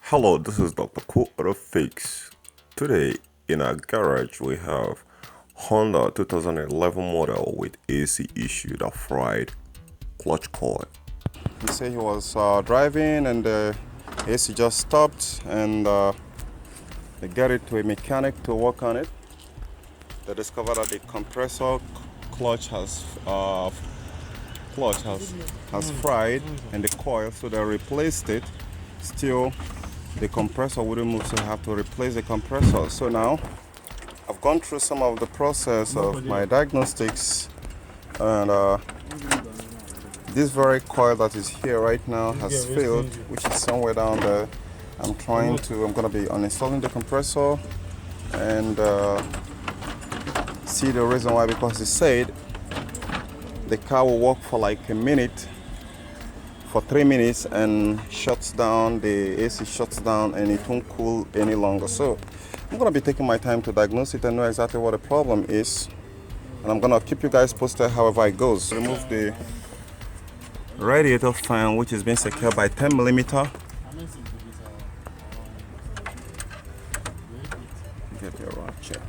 Hello, this is Dr. Cool Auto Fix. Today in our garage we have Honda 2011 model with AC issue that fried clutch coil. He said he was driving and the AC just stopped and they get it to a mechanic to work on it. They discovered that the compressor clutch has fried and the coil, so they replaced it. Still the compressor wouldn't move, so I have to replace the compressor. So now I've gone through some of the process of my diagnostics, and this very coil that is here right now has failed, which is somewhere down there. I'm going to be uninstalling the compressor and see the reason why, because they said the car will work for like a minute, for 3 minutes, and shuts down, the AC shuts down and it won't cool any longer. So I'm gonna be taking my time to diagnose it and know exactly what the problem is, and I'm gonna keep you guys posted however it goes. Remove the radiator fan, which is being secured by 10mm. Get your ratchet.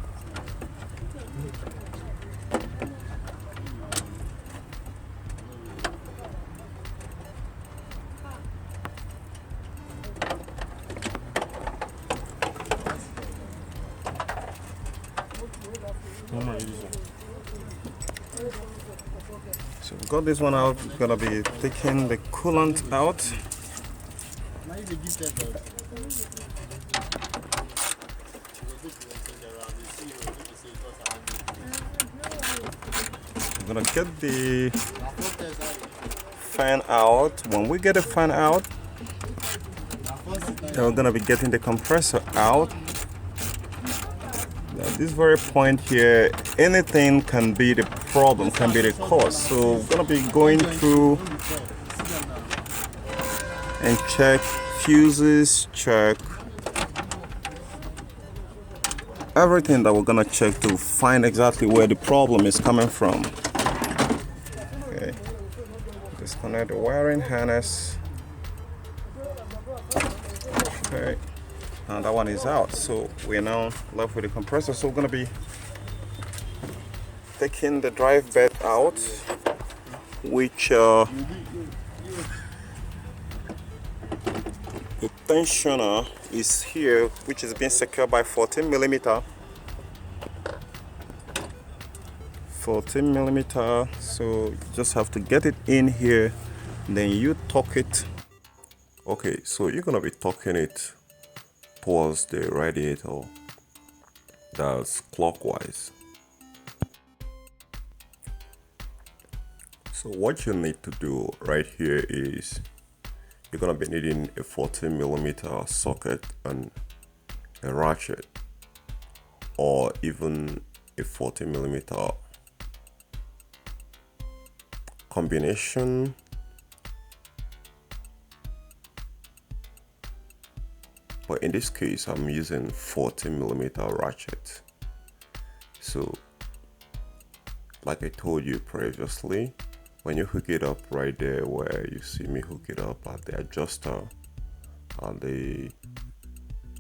So we've got this one out. We're gonna be taking the coolant out. We're gonna get the fan out. When we get the fan out, then we're gonna be getting the compressor out. At this very point here, anything can be the problem, can be the cause. So we're gonna be going through and check fuses, check everything that we're gonna check to find exactly where the problem is coming from. Okay, disconnect the wiring harness. Okay, and that one is out, so we're now left with the compressor. So we're gonna be taking the drive bed out, which the tensioner is here, which is being secured by 14mm. So you just have to get it in here, then you torque it. Okay, so you're gonna be torquing it towards the radiator, that's clockwise. So what you need to do right here is you're gonna be needing a 14mm socket and a ratchet, or even a 14mm combination. But in this case, I'm using 14mm ratchet. So like I told you previously, when you hook it up right there where you see me hook it up at the adjuster, at the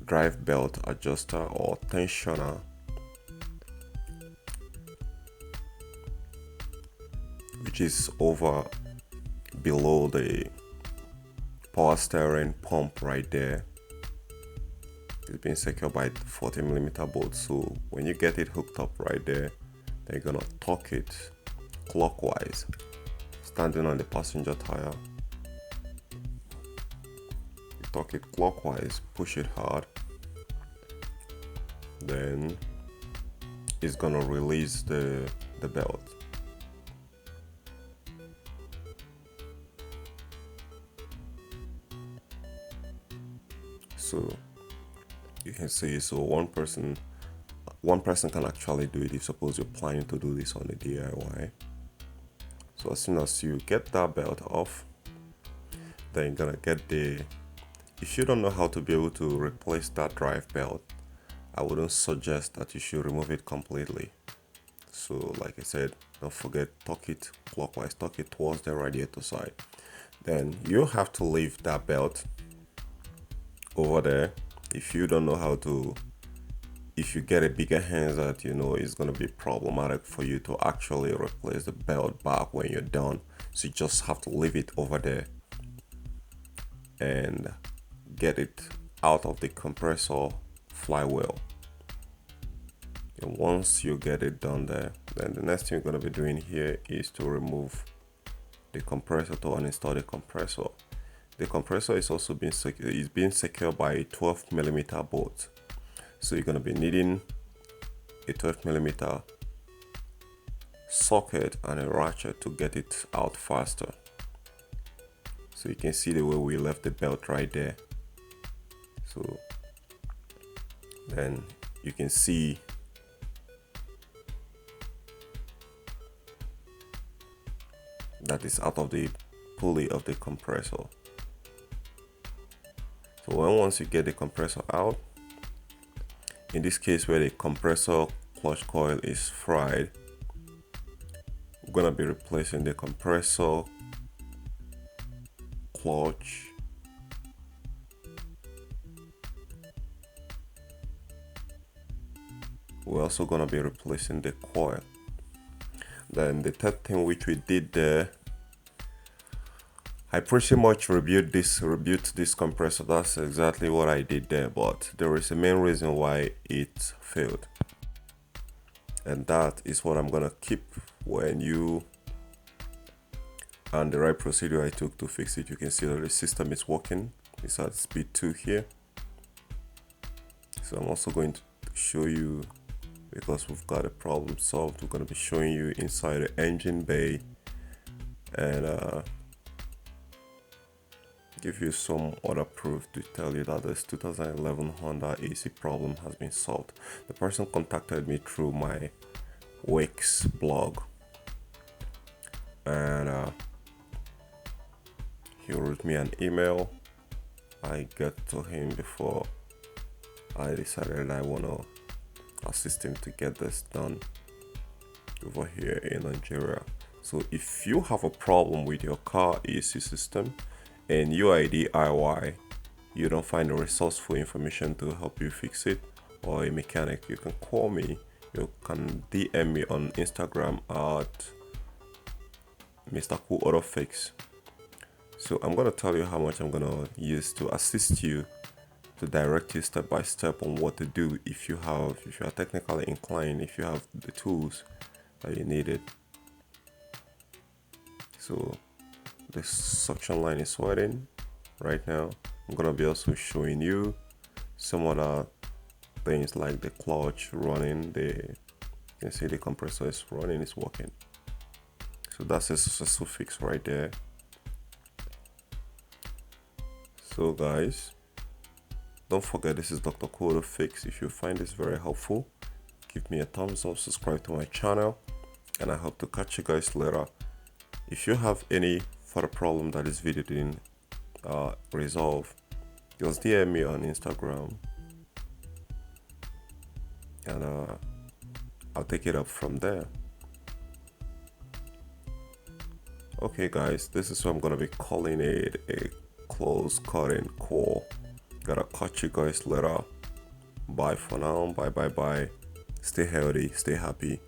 drive belt adjuster or tensioner, which is over below the power steering pump right there, it's been secured by 14mm bolt. So when you get it hooked up right there, then you're gonna torque it clockwise, standing on the passenger tire. You torque it clockwise, push it hard, then it's gonna release the belt. So you can see, so one person can actually do it if suppose you're planning to do this on a DIY. So as soon as you get that belt off, then you're gonna get if you don't know how to be able to replace that drive belt, I wouldn't suggest that you should remove it completely. So like I said, don't forget, torque it clockwise, torque it towards the radiator side. Then you have to leave that belt over there. If you don't know how to, if you get a bigger hands that you know it's going to be problematic for you to actually replace the belt back when you're done, so you just have to leave it over there and get it out of the compressor flywheel. And once you get it done there, then the next thing you're going to be doing here is to remove the compressor to uninstall the compressor. The compressor is also being secured by a 12 millimeter bolt, so you're going to be needing a 12 millimeter socket and a ratchet to get it out faster. So you can see the way we left the belt right there. So then you can see that is out of the pulley of the compressor. So once you get the compressor out, in this case where the compressor clutch coil is fried, we're gonna be replacing the compressor clutch we're also gonna be replacing the coil. Then the third thing which we did there, I pretty much rebuilt this compressor. That's exactly what I did there, but there is a main reason why it failed, and that is what I'm gonna keep when you, and the right procedure I took to fix it. You can see that the system is working. It's at speed 2 here. So I'm also going to show you, because we've got a problem solved, we're going to be showing you inside the engine bay and give you some other proof to tell you that this 2011 Honda AC problem has been solved. The person contacted me through my Wix blog, and he wrote me an email. I got to him before I decided I want to assist him to get this done over here in Nigeria. So if you have a problem with your car AC system and you are a DIY, you don't find a resourceful information to help you fix it, or a mechanic, you can call me. You can DM me on Instagram at Mr. Cool Auto Fix. So I'm going to tell you how much I'm going to use to assist you, to direct you step by step on what to do if you are technically inclined, if you have the tools that you needed. So this suction line is sweating right now. I'm gonna be also showing you some other things like the clutch running. You can see the compressor is running, it's working. So that's a successful fix right there. So guys, don't forget, this is Dr. Cool Fix. If you find this very helpful, give me a thumbs up, subscribe to my channel, and I hope to catch you guys later. If you have any further problem that this video didn't resolve, just DM me on Instagram, and I'll take it up from there. Okay guys, this is what I'm gonna be calling it a close cutting call. Gotta catch you guys later. Bye for now. Bye. Stay healthy, stay happy.